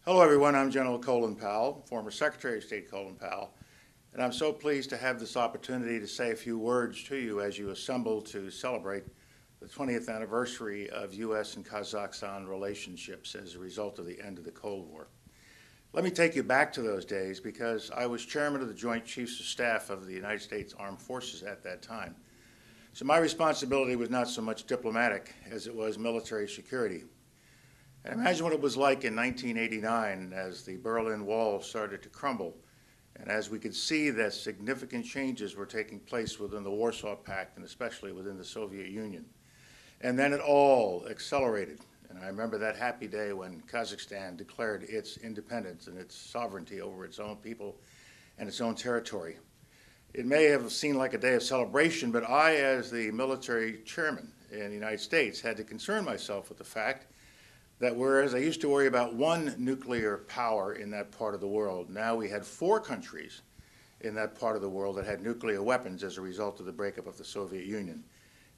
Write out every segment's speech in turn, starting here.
Hello, everyone. I'm General Colin Powell, former Secretary of State Colin Powell, and I'm so pleased to have this opportunity to say a few words to you as you assemble to celebrate the 20th anniversary of U.S. and Kazakhstan relationships as a result of the end of the Cold War. Let me take you back to those days because I was chairman of the Joint Chiefs of Staff of the United States Armed Forces at that time. So my responsibility was not so much diplomatic as it was military security. And imagine what it was like in 1989 as the Berlin Wall started to crumble and as we could see that significant changes were taking place within the Warsaw Pact and especially within the Soviet Union. And then it all accelerated. And I remember that happy day when Kazakhstan declared its independence and its sovereignty over its own people and its own territory. It may have seemed like a day of celebration, but I, as the military chairman in the United States, had to concern myself with the fact that whereas I used to worry about one nuclear power in that part of the world, now we had 4 countries in that part of the world that had nuclear weapons as a result of the breakup of the Soviet Union.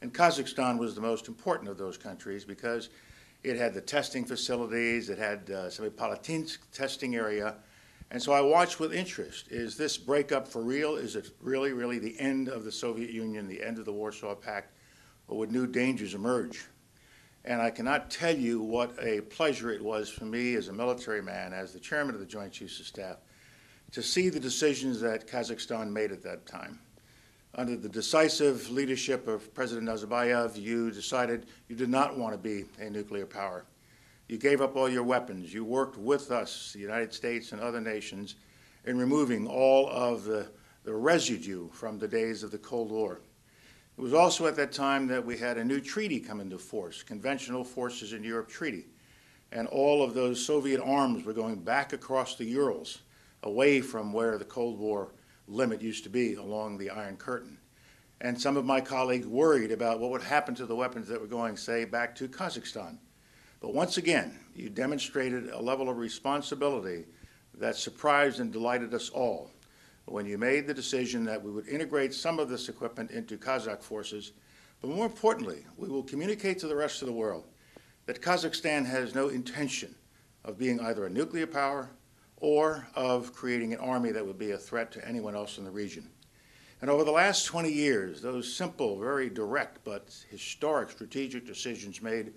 And Kazakhstan was the most important of those countries because it had the testing facilities, it had Semipalatinsk testing area, and so I watched with interest. Is this breakup for real? Is it really the end of the Soviet Union, the end of the Warsaw Pact, or would new dangers emerge? And I cannot tell you what a pleasure it was for me as a military man, as the chairman of the Joint Chiefs of Staff, to see the decisions that Kazakhstan made at that time. Under the decisive leadership of President Nazarbayev, you decided you did not want to be a nuclear power. You gave up all your weapons. You worked with us, the United States and other nations, in removing all of the residue from the days of the Cold War. It was also at that time that we had a new treaty come into force, Conventional Forces in Europe Treaty, and all of those Soviet arms were going back across the Urals, away from where the Cold War limit used to be along the Iron Curtain. And some of my colleagues worried about what would happen to the weapons that were going, say, back to Kazakhstan. But once again, you demonstrated a level of responsibility that surprised and delighted us all when you made the decision that we would integrate some of this equipment into Kazakh forces, but more importantly, we will communicate to the rest of the world that Kazakhstan has no intention of being either a nuclear power or of creating an army that would be a threat to anyone else in the region. And over the last 20 years, those simple, very direct, but historic strategic decisions made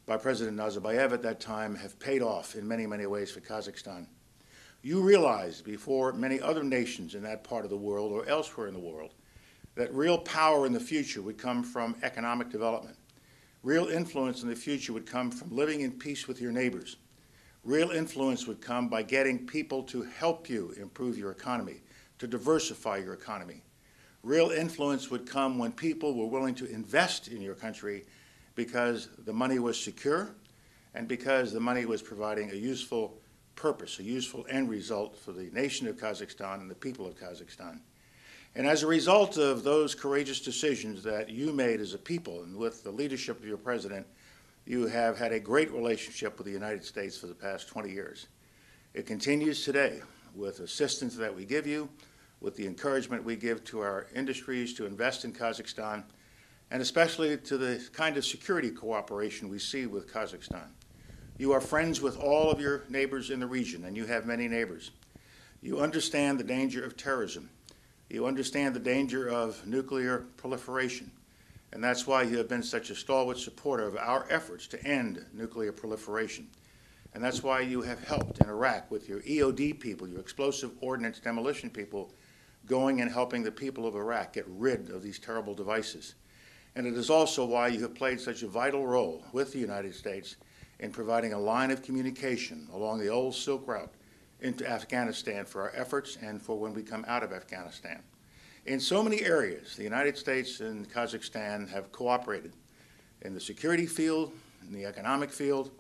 by President Nazarbayev at that time have paid off in many, many ways for Kazakhstan. You realized before many other nations in that part of the world or elsewhere in the world that real power in the future would come from economic development. Real influence in the future would come from living in peace with your neighbors. Real influence would come by getting people to help you improve your economy, to diversify your economy. Real influence would come when people were willing to invest in your country because the money was secure and because the money was providing a useful purpose, a useful end result for the nation of Kazakhstan and the people of Kazakhstan. And as a result of those courageous decisions that you made as a people and with the leadership of your president, you have had a great relationship with the United States for the past 20 years. It continues today with assistance that we give you, with the encouragement we give to our industries to invest in Kazakhstan, and especially to the kind of security cooperation we see with Kazakhstan. You are friends with all of your neighbors in the region, and you have many neighbors. You understand the danger of terrorism. You understand the danger of nuclear proliferation. And that's why you have been such a stalwart supporter of our efforts to end nuclear proliferation. And that's why you have helped in Iraq with your EOD people, your explosive ordnance demolition people, going and helping the people of Iraq get rid of these terrible devices. And it is also why you have played such a vital role with the United States in providing a line of communication along the old Silk Route into Afghanistan for our efforts and for when we come out of Afghanistan. In so many areas, the United States and Kazakhstan have cooperated in the security field, in the economic field,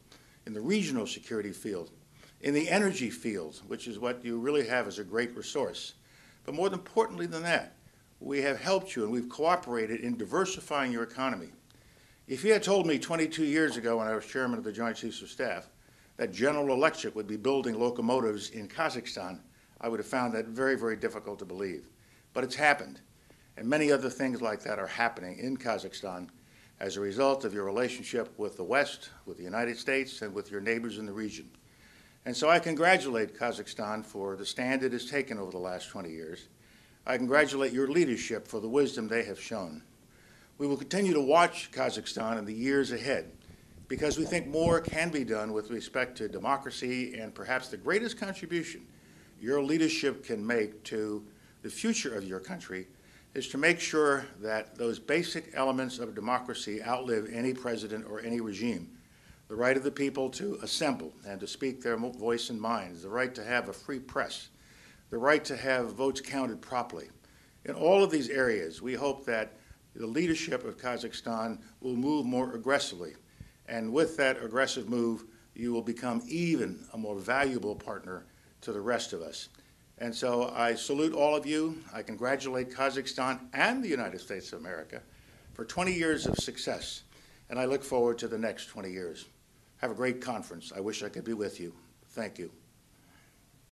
in the regional security field, in the energy field, which is what you really have as a great resource. But more importantly than that, we have helped you and we've cooperated in diversifying your economy. If you had told me 22 years ago when I was chairman of the Joint Chiefs of Staff that General Electric would be building locomotives in Kazakhstan, I would have found that very, very difficult to believe. But it's happened. And many other things like that are happening in Kazakhstan as a result of your relationship with the West, with the United States, and with your neighbors in the region. And so I congratulate Kazakhstan for the stand it has taken over the last 20 years. I congratulate your leadership for the wisdom they have shown. We will continue to watch Kazakhstan in the years ahead because we think more can be done with respect to democracy, and perhaps the greatest contribution your leadership can make to the future of your country is to make sure that those basic elements of democracy outlive any president or any regime. The right of the people to assemble and to speak their voice and minds, the right to have a free press, the right to have votes counted properly. In all of these areas, we hope that the leadership of Kazakhstan will move more aggressively. And with that aggressive move, you will become even a more valuable partner to the rest of us. And so I salute all of you. I congratulate Kazakhstan and the United States of America for 20 years of success. And I look forward to the next 20 years. Have a great conference. I wish I could be with you. Thank you.